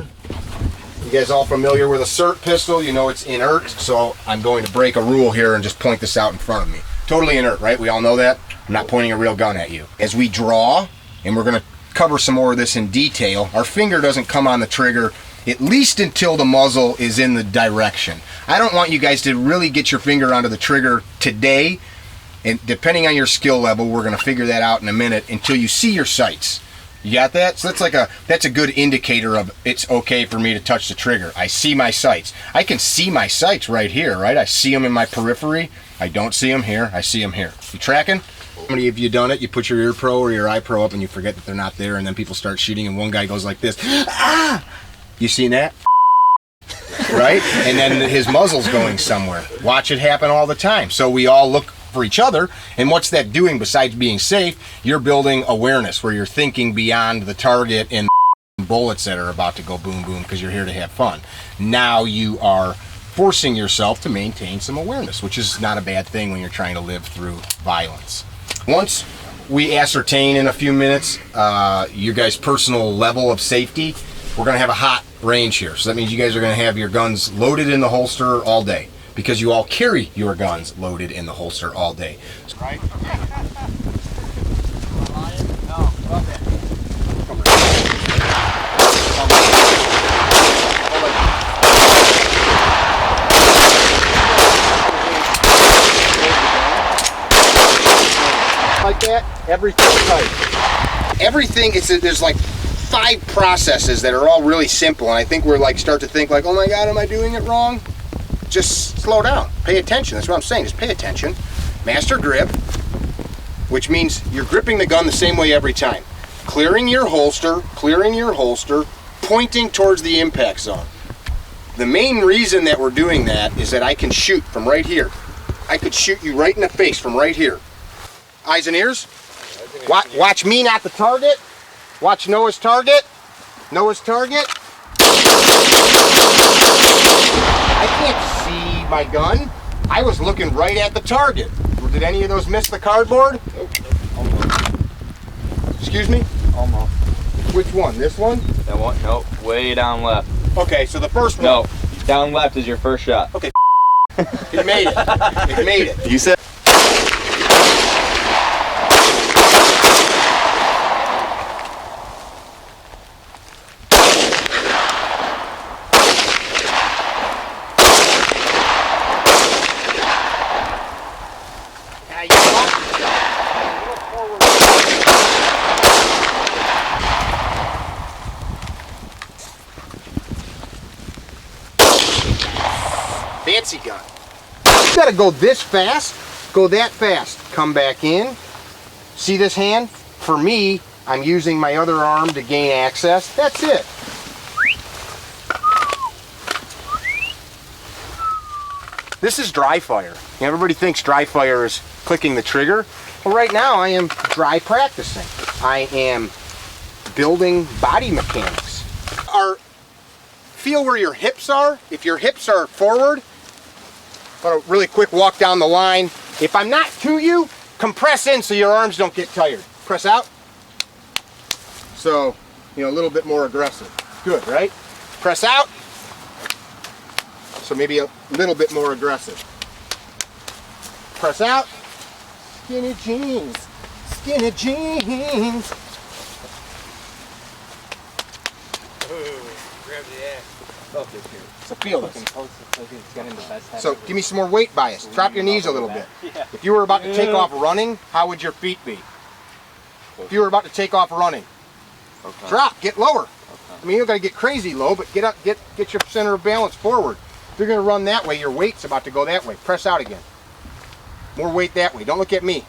You guys all familiar with a SIRT pistol? You know it's inert, so I'm going to break a rule here and just point this out in front of me. Totally inert, right? We all know that? I'm not pointing a real gun at you. As we draw, and we're going to cover some more of this in detail, our finger doesn't come on the trigger at least until the muzzle is in the direction. I don't want you guys to really get your finger onto the trigger today, and depending on your skill level, we're going to figure that out in a minute, until you see your sights. You got that? So that's a good indicator of it's okay for me to touch the trigger. I see my sights. I can see my sights right here, right? I see them in my periphery. I don't see them here. I see them here. You tracking? How many of you done it? You put your ear pro or your eye pro up and you forget that they're not there, and then people start shooting and one guy goes like this. Ah! You seen that? Right? And then his muzzle's going somewhere. Watch it happen all the time. So we all look for each other, and what's that doing besides being safe? You're building awareness where you're thinking beyond the target and bullets that are about to go boom boom, because you're here to have fun. Now you are forcing yourself to maintain some awareness, which is not a bad thing when you're trying to live through violence. Once we ascertain in a few minutes your guys' personal level of safety, we're going to have a hot range here. So that means you guys are going to have your guns loaded in the holster all day, because you all carry your guns loaded in the holster all day. Right? Like that, everything's tight. Everything, there's like 5 processes that are all really simple, and I think we're start to think like, oh my God, am I doing it wrong? Just slow down, pay attention. That's what I'm saying, just pay attention. Master grip, which means you're gripping the gun the same way every time. Clearing your holster, pointing towards the impact zone. The main reason that we're doing that is that I can shoot from right here. I could shoot you right in the face from right here. Eyes and ears. Watch me, not the target. Watch Noah's target. Noah's target. I can't see my gun. I was looking right at the target. Did any of those miss the cardboard? Nope. Almost. Excuse me? Almost. Which one? This one? That one? Nope. Way down left. Okay, so the first one. No. Down left is your first shot. Okay. It made it. It made it. You said. Fancy gun. You gotta go this fast, go that fast, come back in. See this hand? For me, I'm using my other arm to gain access. That's it. This is dry fire. Everybody thinks dry fire is clicking the trigger. Well, right now I am dry practicing. I am building body mechanics. Feel where your hips are. If your hips are forward, want a really quick walk down the line. If I'm not to you, compress in so your arms don't get tired. Press out. So, a little bit more aggressive. Good, right? Press out. So maybe a little bit more aggressive. Press out. Skinny jeans. Skinny jeans. Grab the ass. So feel this. So give me some more weight bias. Drop your knees a little bit. If you were about to take off running, how would your feet be? If you were about to take off running, drop, get lower. I mean, you don't got to get crazy low, but get up, get your center of balance forward. If you're going to run that way, your weight's about to go that way. Press out again. More weight that way. Don't look at me.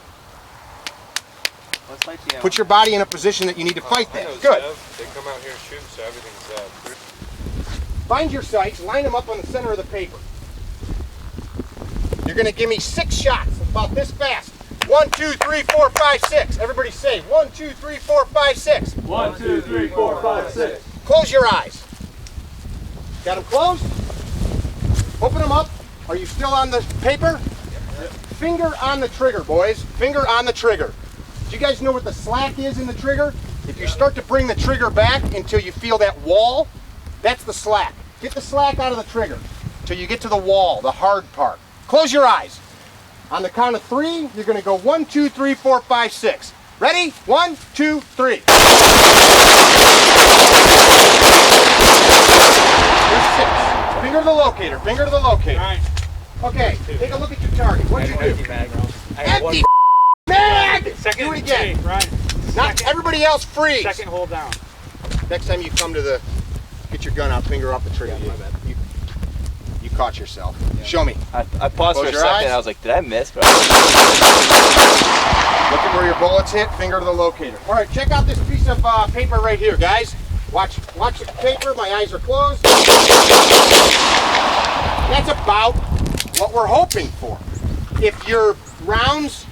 Put your body in a position that you need to fight that. Good. They come out here and shoot, so everything's up. Find your sights, line them up on the center of the paper. You're going to give me 6 shots, about this fast. 1, 2, 3, 4, 5, 6. Everybody say 1, 2, 3, 4, 5, 6. 1, 2, 3, 4, 5, 6. Close your eyes. Got them closed? Open them up. Are you still on the paper? Yep. Finger on the trigger, boys. Finger on the trigger. Do you guys know what the slack is in the trigger? If you start to bring the trigger back until you feel that wall, That's the slack. Get the slack out of the trigger till you get to the wall, the hard part. Close your eyes. On the count of 3, you're going to go 1, 2, 3, 4, 5, 6. Ready? 1, 2, 3. There's 6. Finger to the locator. Finger to the locator. All right. Okay, take a look at your target. What'd you do? Empty mag! Second Do it again. T, right. Not everybody else freeze. Second hold down. Next time you come to the, get your gun out, finger off the trigger. You caught yourself. Yeah. Show me. I paused Close for a your second. eyes. I was like, did I miss? But Look at where your bullets hit, finger to the locator. All right, check out this piece of paper right here, guys. Watch the paper, my eyes are closed. That's about what we're hoping for. If your rounds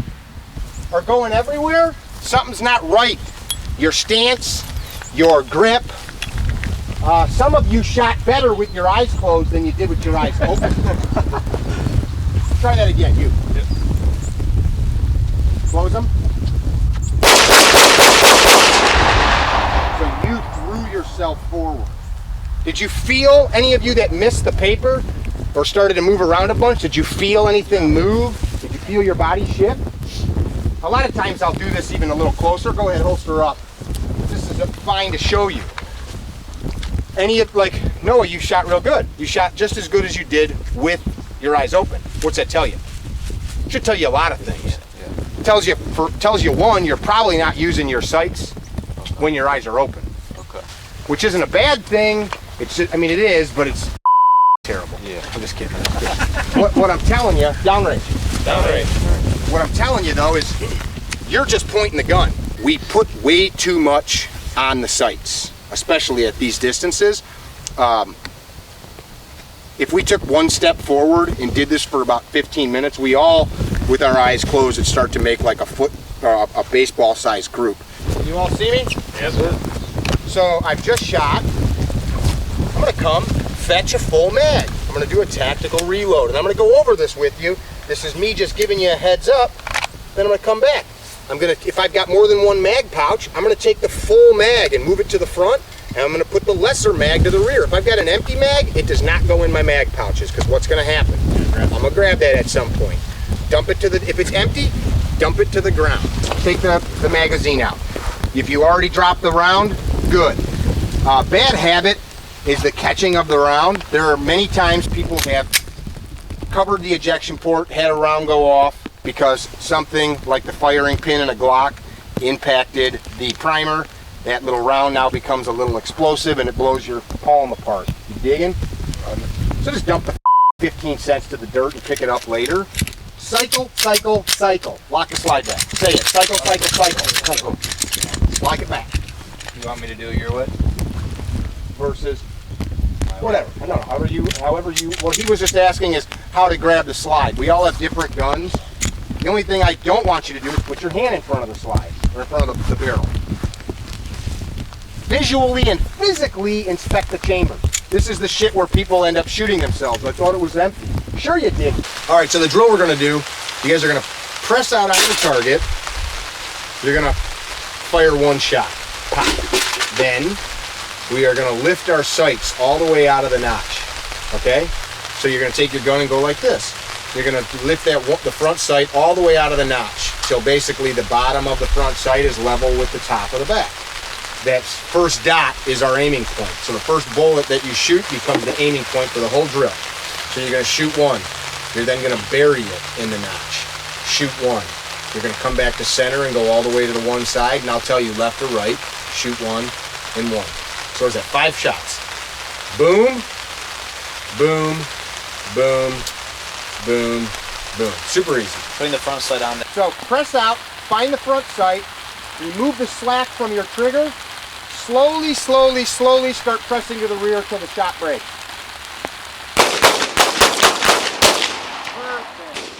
are going everywhere, something's not right. Your stance, your grip. Some of you shot better with your eyes closed than you did with your eyes open. Try that again, you. Yep. Close them. So you threw yourself forward. Did you feel, any of you that missed the paper or started to move around a bunch, did you feel anything move? Did you feel your body shift? A lot of times I'll do this even a little closer. Go ahead, holster up. This is fine to show you. Any of, like, Noah, you shot real good. You shot just as good as you did with your eyes open. What's that tell you? It should tell you a lot of things. It tells you, one, you're probably not using your sights when your eyes are open. okay. Which isn't a bad thing. It's just, I mean, it is, but it's terrible. Yeah. I'm just kidding. What I'm telling you, downrange. Downrange. What I'm telling you though is, you're just pointing the gun. We put way too much on the sights, especially at these distances. If we took one step forward and did this for about 15 minutes, we all, with our eyes closed, would start to make like a baseball-sized group. You all see me? Yes, sir. So I've just shot. I'm gonna come fetch a full mag. I'm gonna do a tactical reload, and I'm gonna go over this with you. This is me just giving you a heads up. Then I'm gonna come back. If I've got more than one mag pouch, I'm gonna take the full mag and move it to the front, and I'm gonna put the lesser mag to the rear. If I've got an empty mag, it does not go in my mag pouches, because what's gonna happen? I'm gonna grab that at some point. Dump it to the, if it's empty, dump it to the ground. Take the magazine out. If you already dropped the round, good. Bad habit is the catching of the round. There are many times people have covered the ejection port, had a round go off, because something like the firing pin in a Glock impacted the primer. That little round now becomes a little explosive and it blows your palm apart. You digging? So just dump the 15 cents to the dirt and pick it up later. Cycle, cycle, cycle. Lock the slide back. Say it. Cycle, cycle, cycle, cycle. Lock it back. You want me to do it your way? Versus whatever. I don't know. However you. What he was just asking is how to grab the slide. We all have different guns. The only thing I don't want you to do is put your hand in front of the slide or in front of the barrel. Visually and physically inspect the chamber. This is the shit where people end up shooting themselves. I thought it was empty. Sure you did. All right, so the drill we're gonna do, you guys are gonna press out on the target. You're gonna fire one shot. Pop. Then we are gonna lift our sights all the way out of the notch. Okay? So you're gonna take your gun and go like this. You're gonna lift the front sight all the way out of the notch. So basically the bottom of the front sight is level with the top of the back. That first dot is our aiming point. So the first bullet that you shoot becomes the aiming point for the whole drill. So you're gonna shoot one. You're then gonna bury it in the notch. Shoot one. You're gonna come back to center and go all the way to the one side, and I'll tell you left or right. Shoot one and one. So is that 5 shots? Boom, boom, boom, boom, boom. Super easy. Putting the front sight on there. So press out, find the front sight, remove the slack from your trigger, slowly, slowly, slowly start pressing to the rear till the shot breaks. Perfect.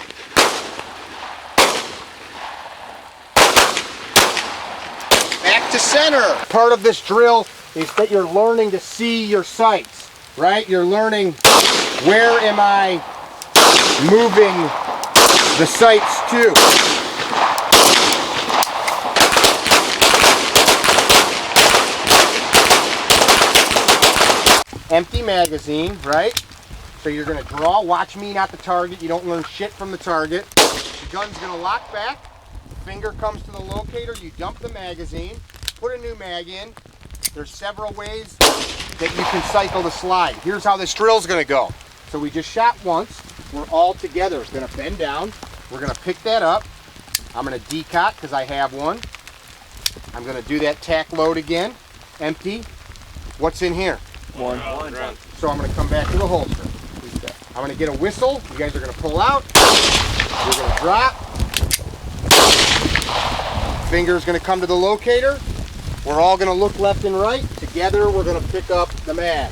Back to center. Part of this drill is that you're learning to see your sights, right? You're learning where am I moving the sights to. empty magazine, right? So you're gonna draw, watch me, not the target. You don't learn shit from the target. The gun's gonna lock back, finger comes to the locator, you dump the magazine, put a new mag in. There's several ways that you can cycle the slide. Here's how this drill's gonna go. So we just shot once, we're all together. It's gonna bend down, we're gonna pick that up. I'm gonna decock because I have one. I'm gonna do that tack load again, empty. What's in here? One. So I'm gonna come back to the holster. I'm gonna get a whistle, you guys are gonna pull out, you're gonna drop. Finger's gonna come to the locator. We're all gonna look left and right. Together we're gonna pick up the mag.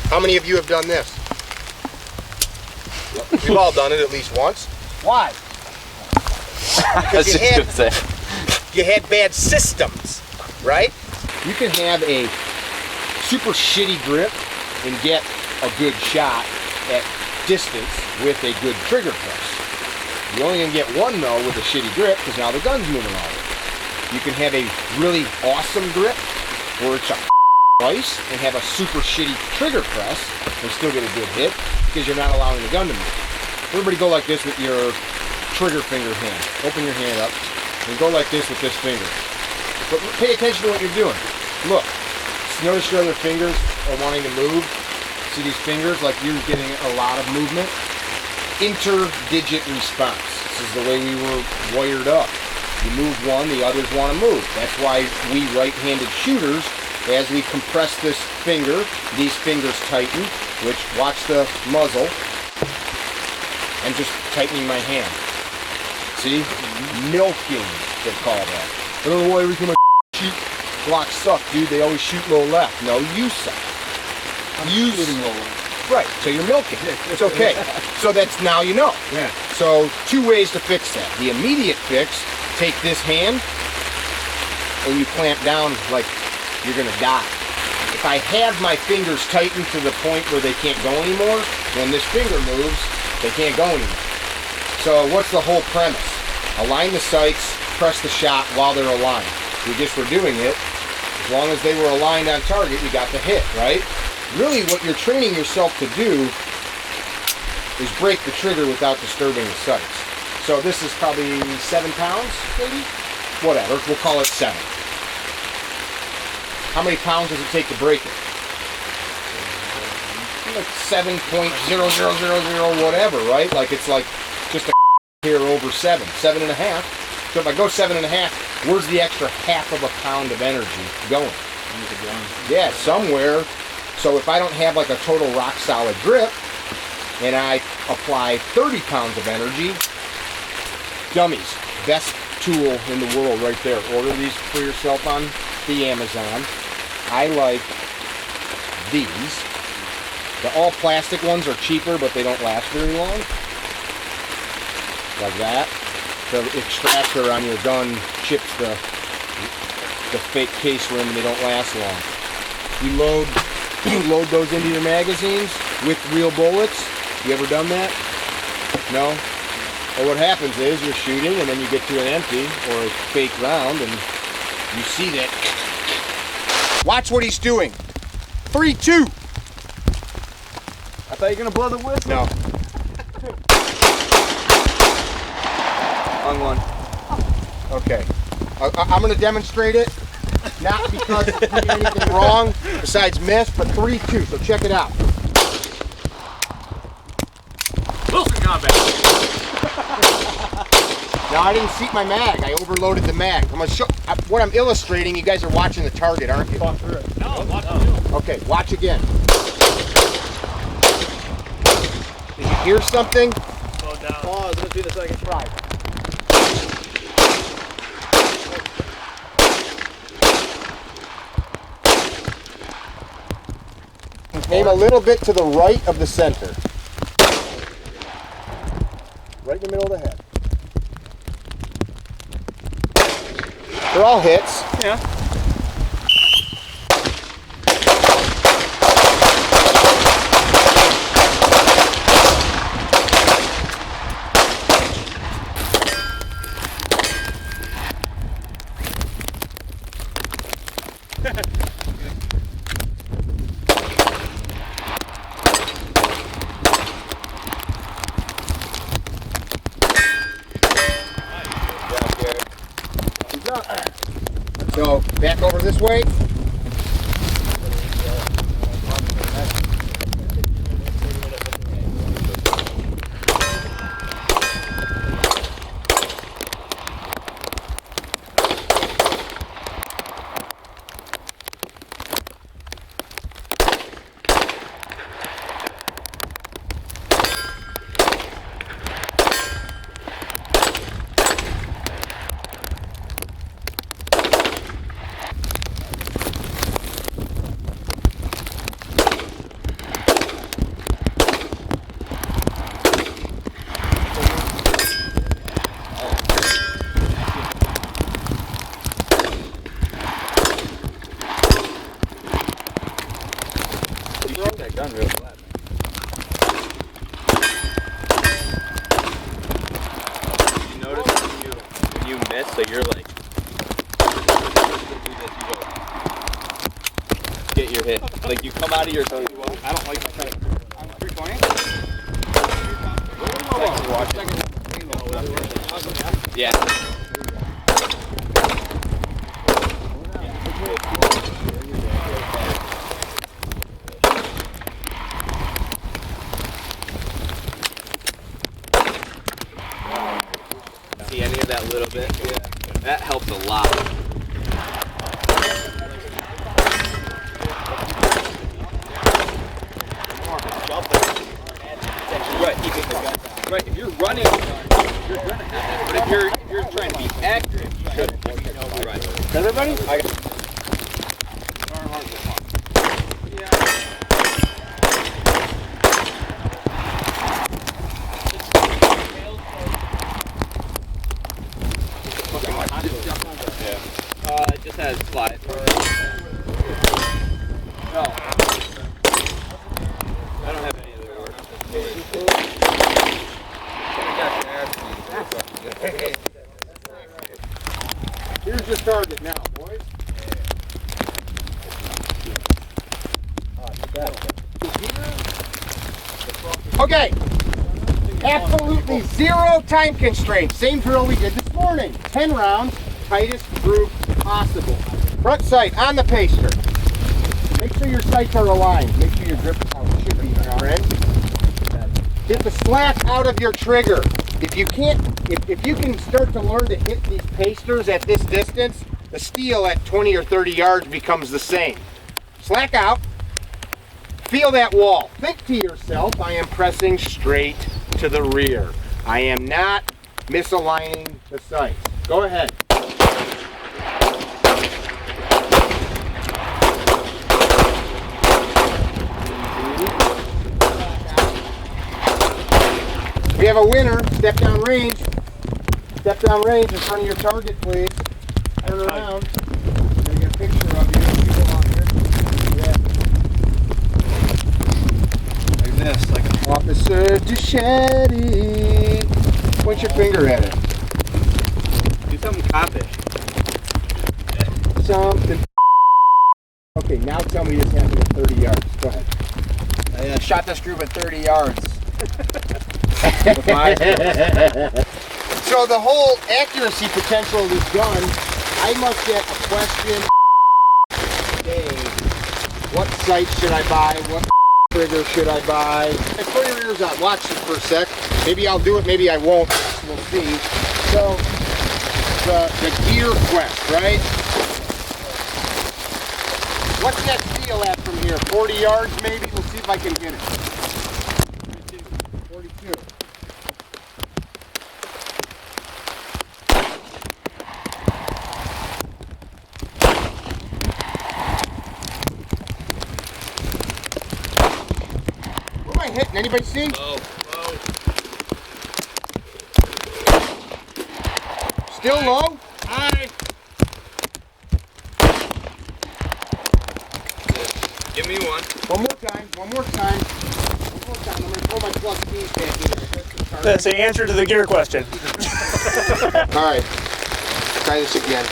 How many of you have done this? We've all done it at least once. Why? Because you had bad systems, right? You can have a super shitty grip and get a good shot at distance with a good trigger press. You're only gonna get one though with a shitty grip because now the gun's moving all over. You can have a really awesome grip where it's a ice and have a super shitty trigger press and still get a good hit because you're not allowing the gun to move. Everybody go like this with your trigger finger hand. Open your hand up and go like this with this finger. But pay attention to what you're doing. Look, notice your other fingers are wanting to move. See these fingers? Like you're getting a lot of movement. Interdigit response. This is the way we were wired up. You move one, the others want to move. That's why we right-handed shooters, as we compress this finger, these fingers tighten, which watch the muzzle, and just tightening my hand. See? Milking, they call that. I don't know why every time I shoot, Glocks suck, dude. They always shoot low left. No, you suck. You shooting low left. Right, so you're milking. It's okay. So that's now you know. Yeah. So two ways to fix that. The immediate fix, take this hand, and you clamp down like you're gonna die. If I have my fingers tightened to the point where they can't go anymore, when this finger moves, they can't go anymore. So what's the whole premise? Align the sights, press the shot while they're aligned. We just were doing it. As long as they were aligned on target, you got the hit, right? Really what you're training yourself to do is break the trigger without disturbing the sights. So this is probably 7 pounds, maybe? Whatever, we'll call it 7. How many pounds does it take to break it? Like 7.0000 whatever, right? Like it's like just a here over 7, 7.5. So if I go 7.5, where's the extra half of a pound of energy going? Yeah, somewhere. So if I don't have like a total rock solid grip and I apply 30 pounds of energy, dummies, best tool in the world right there. Order these for yourself on the Amazon. I like these. The all plastic ones are cheaper, but they don't last very long. Like that. The extractor on your gun chips the fake case rim and they don't last long. You load those into your magazines with real bullets. You ever done that? No? Well, what happens is you're shooting and then you get to an empty or a fake round and you see that. Watch what he's doing. 3, 2. I thought you were going to blow the whistle. No. On one. Okay. I'm going to demonstrate it. Not because it's doing anything wrong besides miss, but 3, 2. So check it out. Wilson combat. Now I didn't seat my mag. I overloaded the mag. I'm gonna show what I'm illustrating. You guys are watching the target, aren't you? Talk through it. No, watch it. Okay, watch again. Did you hear something? Slow down. Pause. Let's do the second try. Aim a little bit to the right of the center. Right in the middle of the head. They're all hits. Yeah. Back over this way. Gun real flat. You notice when you miss, so you're like, get your hit. Like you come out of your. I don't like my type. I'm 320. Yeah. See any of that little bit? Yeah. That helps a lot. Right, if you're running, you're gonna have that. But if you're trying to be accurate, you shouldn't. Right. Everybody? It just has slide. No. I don't have any other words. Here's your target now, boys. Okay. Absolutely zero time constraints. Same drill we did this morning. 10 rounds, tightest group possible. Front sight on the paster. Make sure your sights are aligned. Make sure your grip is how it should be, my friend. Get the slack out of your trigger. If you can start to learn to hit these pasters at this distance, the steel at 20 or 30 yards becomes the same. Slack out. Feel that wall. Think to yourself, I am pressing straight to the rear. I am not misaligning the sights. Go ahead. We have a winner. Step down range. Step down range in front of your target, please. Turn around. I'm gonna get a picture of you. People on here. Yeah. Like this, like Officer Douchetti. Point your finger at it. Do something coppish. Something. Okay, now tell me this happened at 30 yards. Go ahead. I shot this group at 30 yards. With my so the whole accuracy potential of this gun, I must get a question today. What sight should I buy? What trigger should I buy? Put your ears out. Watch it for a sec. Maybe I'll do it, maybe I won't. We'll see. So the gear quest, right? What's that steel at from here? 40 yards maybe? We'll see if I can get it. 42. What am I hitting? Anybody see? Oh. Still low? Hi. Give me one. One more time. I'm going to throw my plus keys back in. That's the answer to the gear question. All right. Try this again.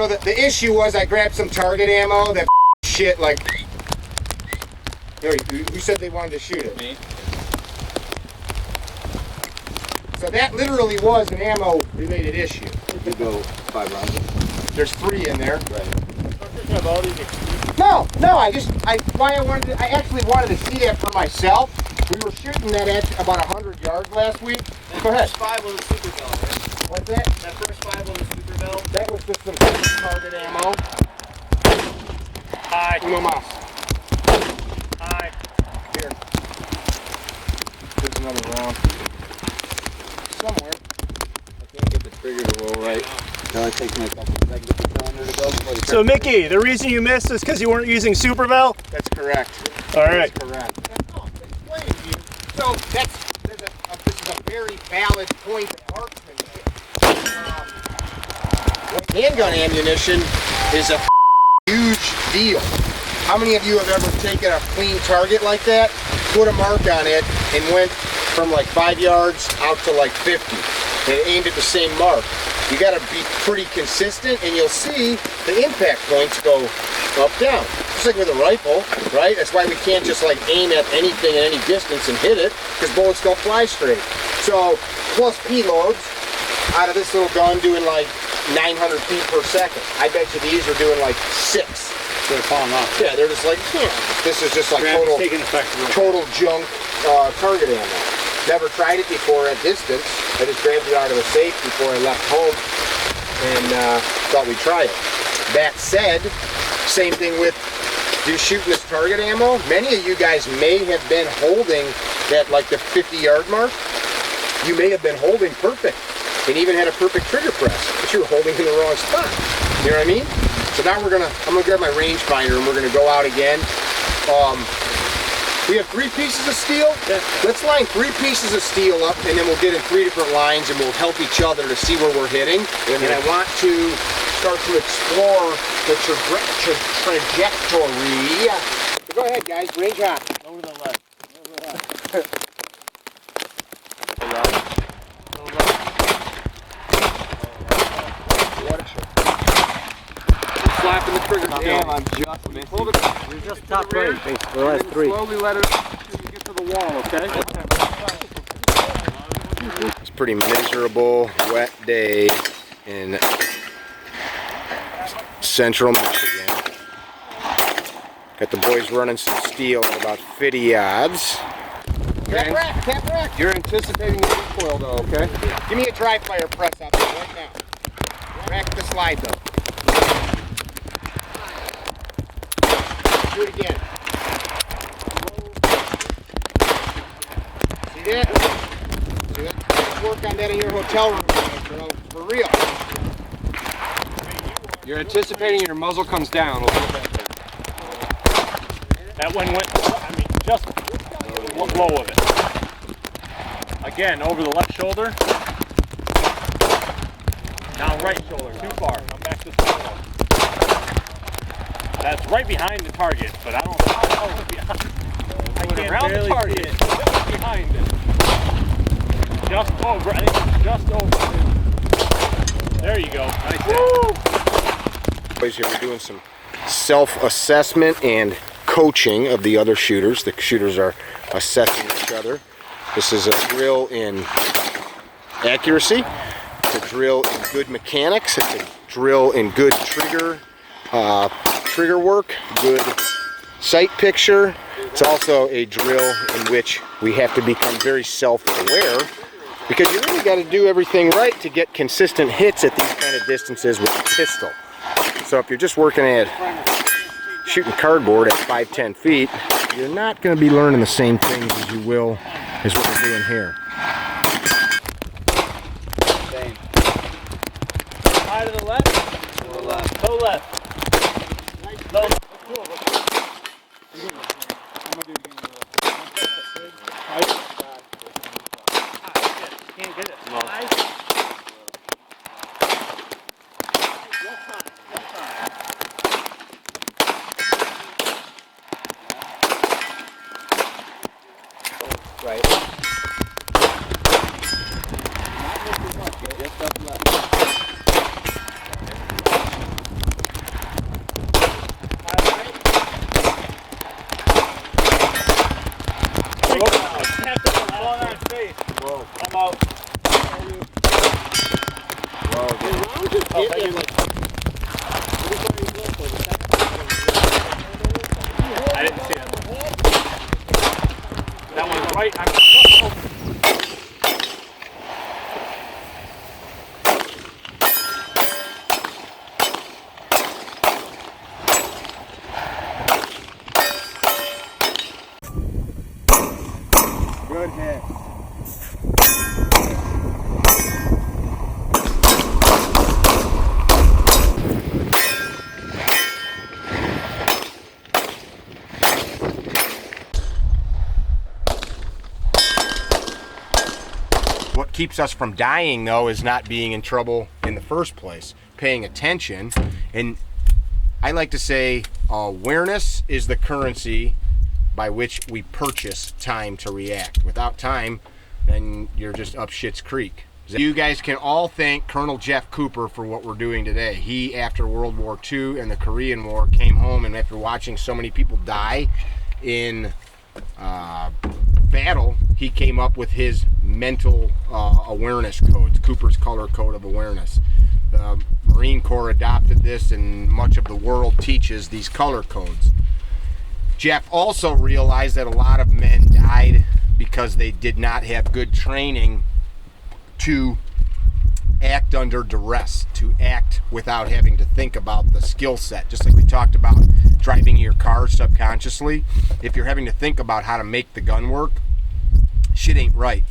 So the issue was I grabbed some target ammo that shit like. Who said they wanted to shoot it? Me. So that literally was an ammo-related issue. You go 5 rounds. There's 3 in there. Right. No, I actually wanted to see that for myself. We were shooting that at about 100 yards last week. Go ahead. First 5 was a super bell, right? What's that? That first 5 was a super bell. That was just some target ammo. Hi. Uno mas. Hi. Here. Here's another round. Somewhere. I can't get the trigger to roll right. Now it takes me a couple seconds to get the cylinder to go before the So Mickey, the reason you missed is because you weren't using Supervel? That's correct. All right. That's correct. So this is a very valid point of marksmanship. Handgun ammunition is a huge deal. How many of you have ever taken a clean target like that, put a mark on it, and went from like 5 yards out to like 50 and aimed at the same mark? You got to be pretty consistent, and you'll see the impact points go up, down. Just like with a rifle, right? That's why we can't just like aim at anything at any distance and hit it, because bullets don't fly straight. So plus P-loads out of this little gun doing like 900 feet per second. I bet you these are doing like 6. They're falling off. Yeah, they're just like, this is just like total junk target ammo. Never tried it before at distance. I just grabbed it out of the safe before I left home and thought we'd try it. That said, same thing with shooting this target ammo. Many of you guys may have been holding that like the 50-yard mark. You may have been holding perfect and even had a perfect trigger press, but you were holding in the wrong spot. You know what I mean? So now I'm gonna grab my rangefinder and we're gonna go out again. We have 3 pieces of steel. Let's line 3 pieces of steel up, and then we'll get in 3 different lines, and we'll help each other to see where we're hitting. And I want to start to explore the trajectory. So go ahead, guys. Range hot. Over the left. Slapping the trigger down. I'm just missing. Hold it. You're just top right. The last 3. Slowly let it until you get to the wall, okay? It's a pretty miserable, wet day in central Michigan. Got the boys running some steel at about 50 yards. Tap rack. You're anticipating the recoil though, okay? Give me a dry fire press out there right now. Rack the slide though. Do it again. See that? See that? Let's work on that in your hotel room, bro. For real. You're anticipating your muzzle comes down a little bit. That one went, just low of it. Again, over the left shoulder. Now right shoulder, too far. Come back to the middle. That's right behind the target, but I don't know how far behind. I can't around the target, just behind it. Just over, I think just over. There you go. Nice. Boys, here we're doing some self-assessment and coaching of the other shooters. The shooters are assessing each other. This is a drill in accuracy. It's a drill in good mechanics. It's a drill in good trigger work, good sight picture. It's also a drill in which we have to become very self-aware, because you really got to do everything right to get consistent hits at these kind of distances with a pistol. So if you're just working at shooting cardboard at 5-10 feet, you're not going to be learning the same things as you will as what we're doing here. Same. High to the left. To the left. Toe left. Low. Can't get it. Right. Just up left. right. I'm just open. Good hit. What keeps us from dying, though, is not being in trouble in the first place, paying attention. And I like to say awareness is the currency by which we purchase time to react. Without time, then you're just up shit's creek. You guys can all thank Colonel Jeff Cooper for what we're doing today. He, after World War II and the Korean War, came home, and after watching so many people die in battle, he came up with his mental awareness codes, Cooper's color code of awareness. The Marine Corps adopted this, and much of the world teaches these color codes. Jeff also realized that a lot of men died because they did not have good training to act under duress, to act without having to think about the skill set. Just like we talked about driving your car subconsciously. If you're having to think about how to make the gun work, shit ain't right.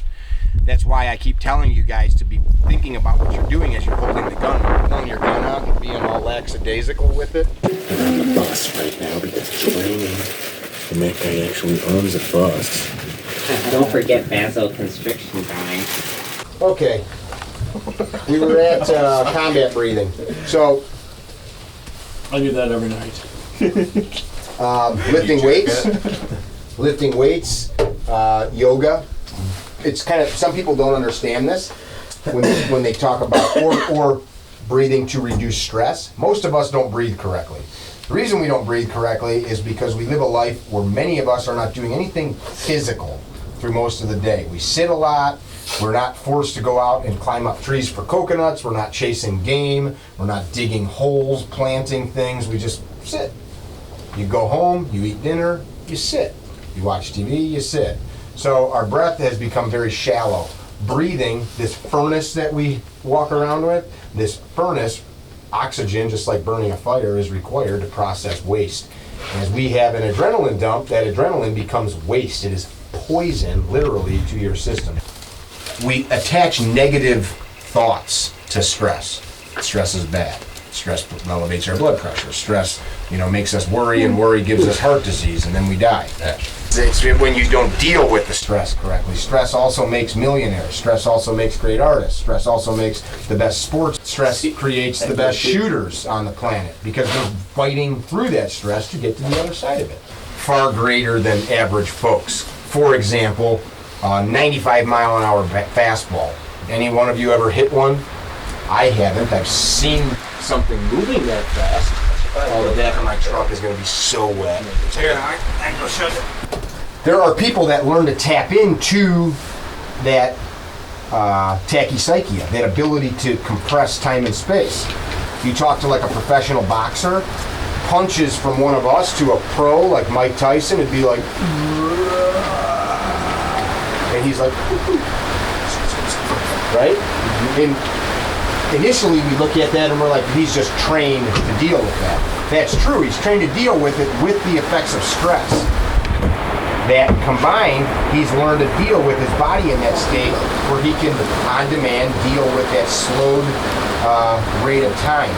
That's why I keep telling you guys to be thinking about what you're doing as you're holding the gun. You're pulling your gun out and being all lackadaisical with it. I'm on the bus right now because training, and that guy actually owns a bus. Don't forget vasoconstriction time. Okay, we were at combat breathing. So, I do that every night. lifting weights, yoga. It's kind of, some people don't understand this when they talk about or breathing to reduce stress. Most of us don't breathe correctly. The reason we don't breathe correctly is because we live a life where many of us are not doing anything physical through most of the day. We sit a lot. We're not forced to go out and climb up trees for coconuts. We're not chasing game. We're not digging holes, planting things. We just sit. You go home, you eat dinner, you sit. You watch TV, you sit. So our breath has become very shallow. Breathing, this furnace that we walk around with, this furnace, oxygen, just like burning a fire, is required to process waste. And as we have an adrenaline dump, that adrenaline becomes waste. It is poison, literally, to your system. We attach negative thoughts to stress. Stress is bad. Stress elevates our blood pressure. Stress, makes us worry, and worry gives us heart disease, and then we die. It's when you don't deal with the stress correctly. Stress also makes millionaires. Stress also makes great artists. Stress also makes the best sports. Stress creates the best shooters on the planet because they're fighting through that stress to get to the other side of it. Far greater than average folks. For example, 95-mile-an-hour fastball. Any one of you ever hit one? I haven't. I've seen something moving that fast. Oh, the back of my truck is going to be so wet. Here, I can go show you. There are people that learn to tap into that tachypsychia, that ability to compress time and space. If you talk to like a professional boxer, punches from one of us to a pro like Mike Tyson, it'd be like, and he's like, right? And initially we look at that and we're like, he's just trained to deal with that. That's true, he's trained to deal with it with the effects of stress. That combined, he's learned to deal with his body in that state where he can, on demand, deal with that slowed rate of time.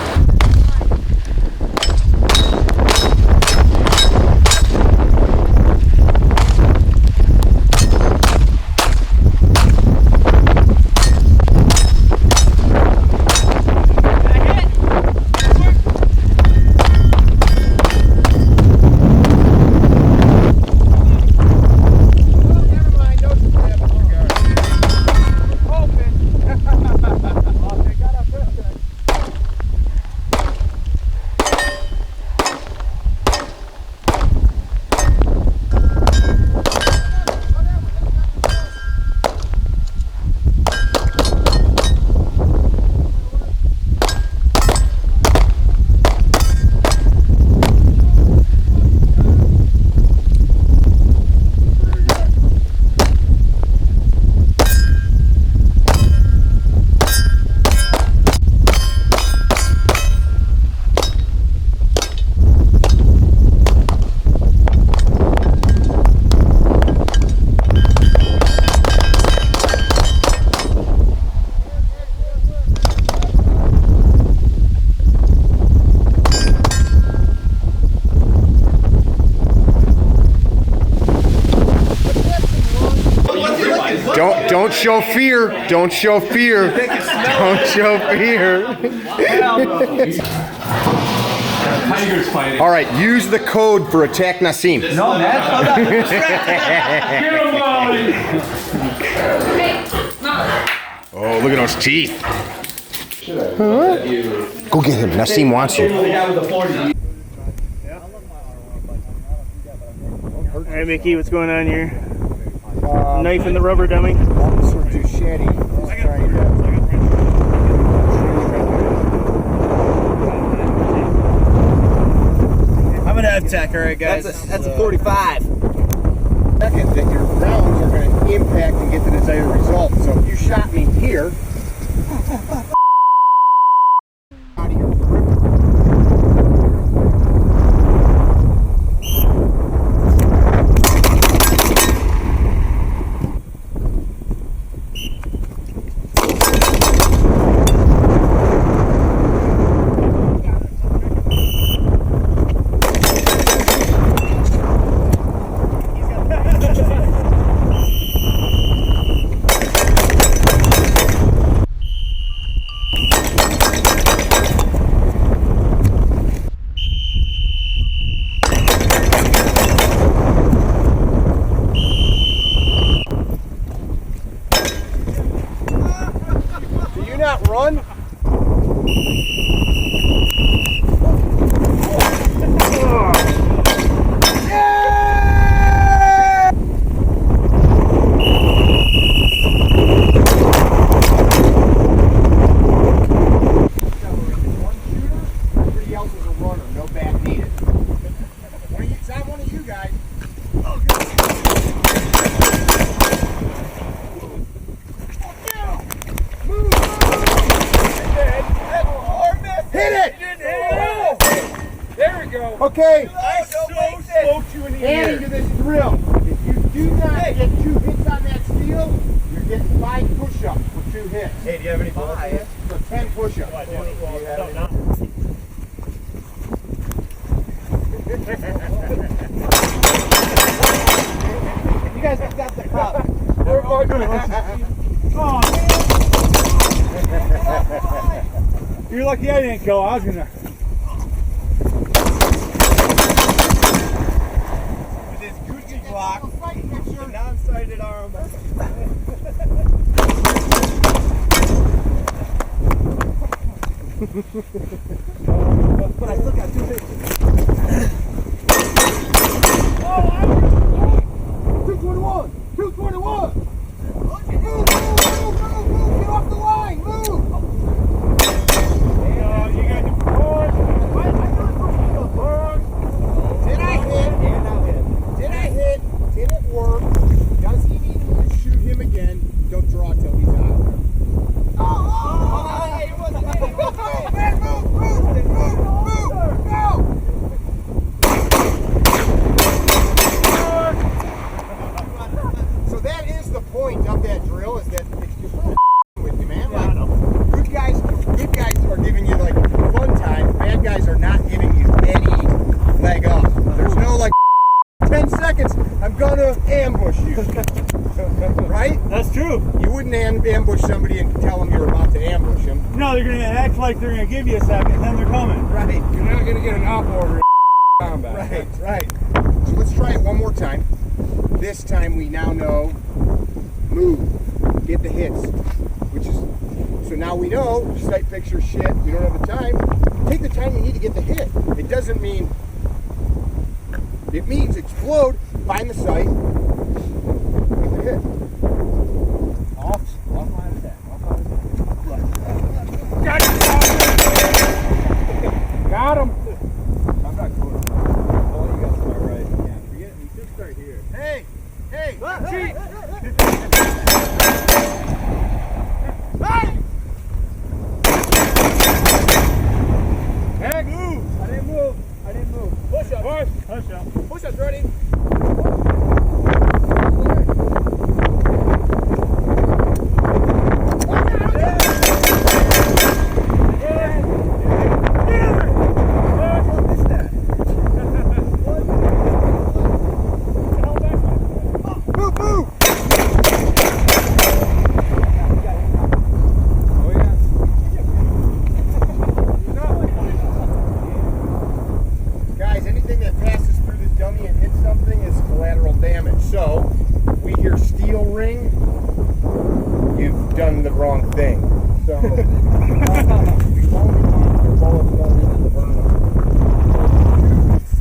show fear. Don't show fear. Don't show fear. Tigers fighting. All right, use the code for Attack Nassim. No, that's Oh, look at those teeth. Go get him. Nassim wants you. All right, Mickey, what's going on here? Knife in the rubber dummy. Officer Douchetti is trying to... I'm an F-Tech, all right, guys. That's a 45. Second, that your rounds are going to impact and get the desired result. So if you shot me here... out of your periphery. Not run. Everybody else is a runner, no back needed. It's not one of you guys. Hit it! There we go. Okay, I so smoked you in the adding to this drill. If you do not get 2 hits on that steel, you're getting 5 push-ups for 2 hits. Hey, do you have any bullets? So 10 push-ups. You guys have got the cup. Oh, man. You're lucky I didn't go. I was gonna. With his Gucci block, the non-sighted arm. But I still got 2 hits. Oh, 221! 221! Move! Get off the line! Move! Did I hit? Did it work? Does he need me to shoot him again? Don't draw till he's out there. So that is the point of that drill, is that it's just with you, man. Like, good guys are giving you like fun time. Bad guys are not giving you any leg up. There's no like 10 seconds. I'm gonna ambush you. Right? That's true. You wouldn't ambush somebody and tell them you're about to ambush them. No, they're gonna act like they're gonna give you a second, and then they're coming. Right. You're not gonna get an op order in combat. Right. So let's try it one more time. This time we now know move, get the hits, which is, so now we know sight picture shit. We don't have the time. Take the time you need to get the hit. It doesn't mean, it means explode, find the sight, get the hit. Off line attack. Got him. I'm not going. Oh, you got to start right. Yeah, forget it. You should start here. Hey, cheat. Hey! Heck, move. I didn't move. Push up. Push up, ready? wrong thing. So,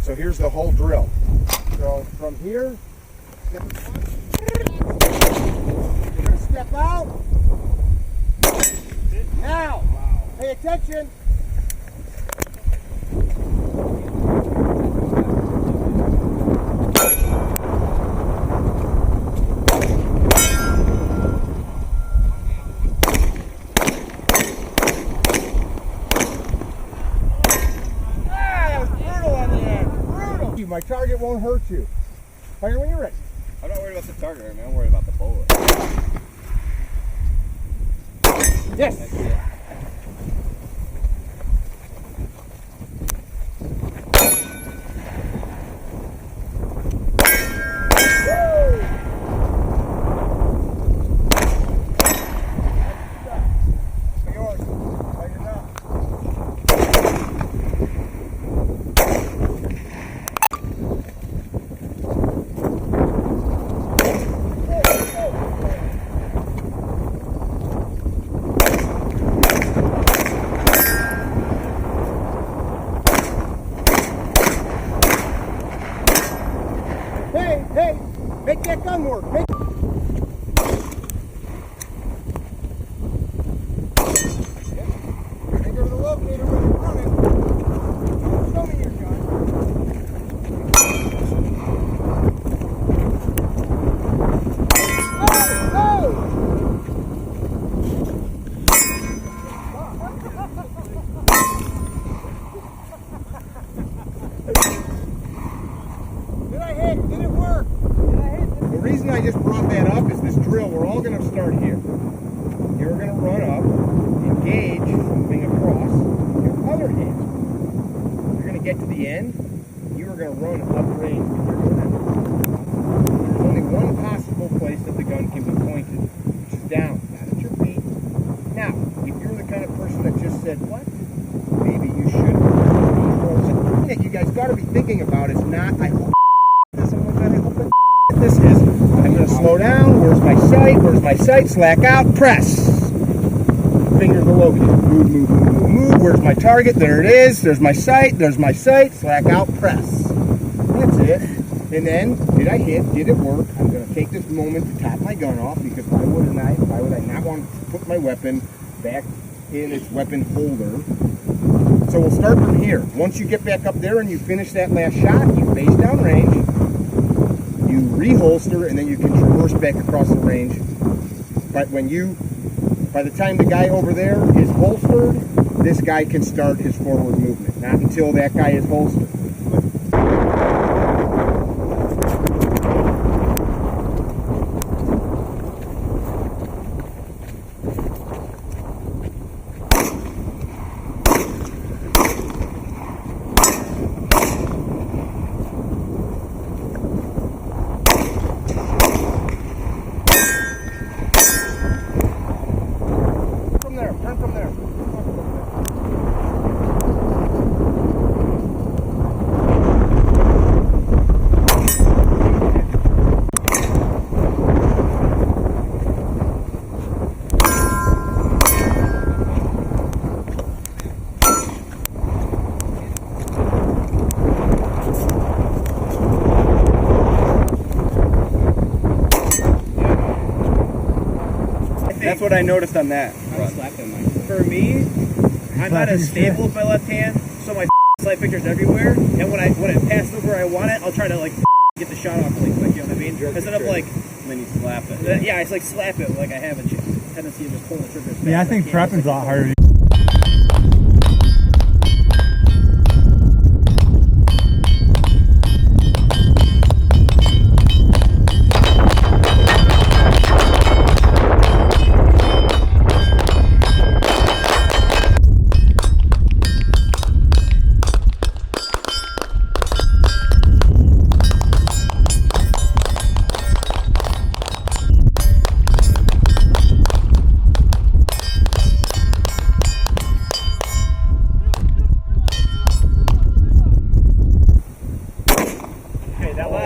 so here's the whole drill. So from here, you're going to step out. Now, pay attention. My target won't hurt you. Fire when you're ready. I'm not worried about the target, man. I'm worried about the bullet. Yes. Hey, make that gun work. Make go to the locator when you're running. Show me your gun. Did I hit? Did it work? The reason I just brought that up is this drill. We're all going to start here. You're going to run up, engage, moving across your other hand. You're going to get to the end. You are going to run up range with your gun. There's only one possible place that the gun can be pointed, which is down, not at your feet. Now, if you're the kind of person that just said, what? Maybe you should. The thing that you guys got to be thinking about is not, I hope this, oh my God, I hope that this is. I'm going to slow down. Where's my sight? Where's my sight? Slack out. Press. Fingers are located. Move, move, move, move, move. Where's my target? There it is. There's my sight. There's my sight. Slack out. Press. That's it. And then, did I hit? Did it work? I'm going to take this moment to top my gun off because why would I not want to put my weapon back in its weapon holder? So we'll start from here. Once you get back up there and you finish that last shot, you face down range, you reholster, and then you can traverse back across the range. But by the time the guy over there is holstered, this guy can start his forward movement. Not until that guy is holstered. Turn from there. That's what I noticed on that. For me, I'm not as stable with my left hand, so my sight picture's everywhere. And when it passes where I want it, I'll try to like get the shot off really quick. You know what I mean? Instead of like, and then you slap it. Yeah, it's like slap it. Like I have a tendency of just pulling the trigger. Yeah, I think prepping's a lot harder.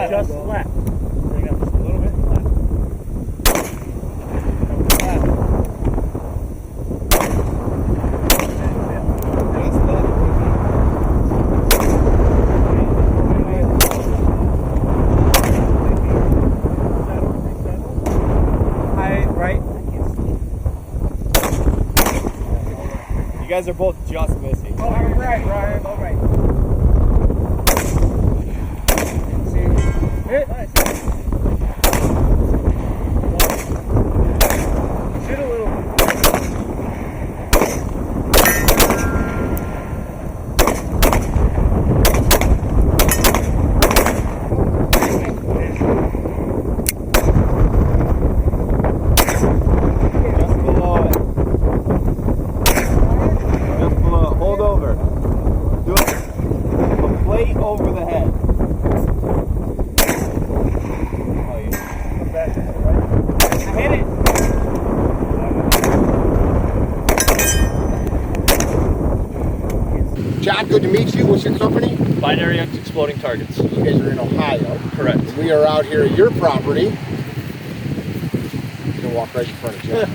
Just left. Bring up just a little bit. Left. guys are both just missing. All right, Ryan. All right. Hit. Shoot a little. Just below it. Just below it. Hold over. Do it. A plate over the head. Oh, you come back. Right? Hit it. John, good to meet you. What's your company? Binary exploding targets. You guys are in Ohio. Correct. We are out here at your property. You can walk right in front of John.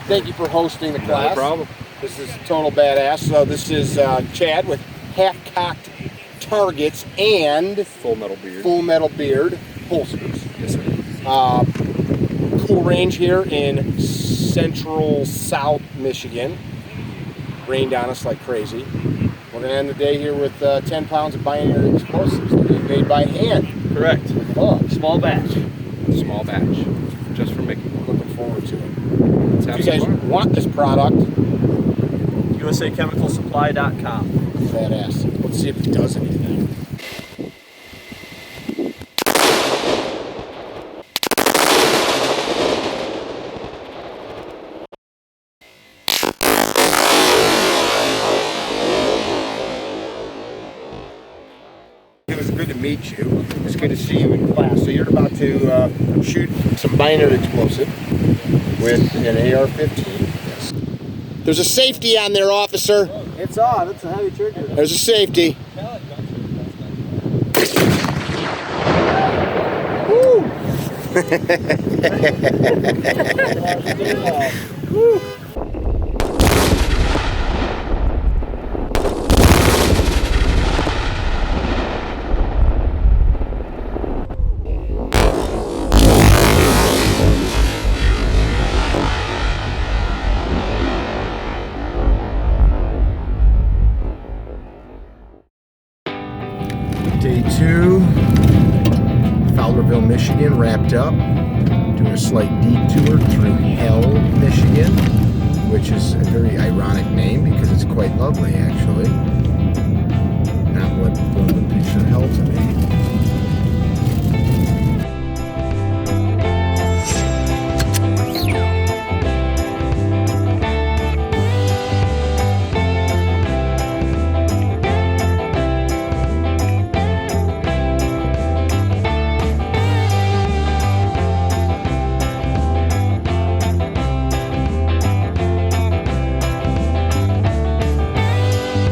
Thank you for hosting the class. No problem. This is total badass. So this is Chad with Halfcocked Targets and Full metal beard. Full Metal Beard holsters. Yes, sir. Cool range here in central South Michigan. Rained on us like crazy. We're going to end the day here with 10 pounds of binary explosives that we made by hand. Correct. Oh, Small batch. Small batch. Just for Mickey. looking forward to it. Let's If have you some guys fun. want this product, USAChemicalSupply.com. badass. Let's see if it does anything. It was good to meet you. It's good to see you in class. So you're about to shoot some binary explosive with an AR-15. Yes. There's a safety on there, officer. It's on. It's a heavy trigger. There's a safety. Woo! Day 2, Fowlerville, Michigan, wrapped up. Doing a slight detour through Hell, Michigan, which is a very ironic name because it's quite lovely, actually.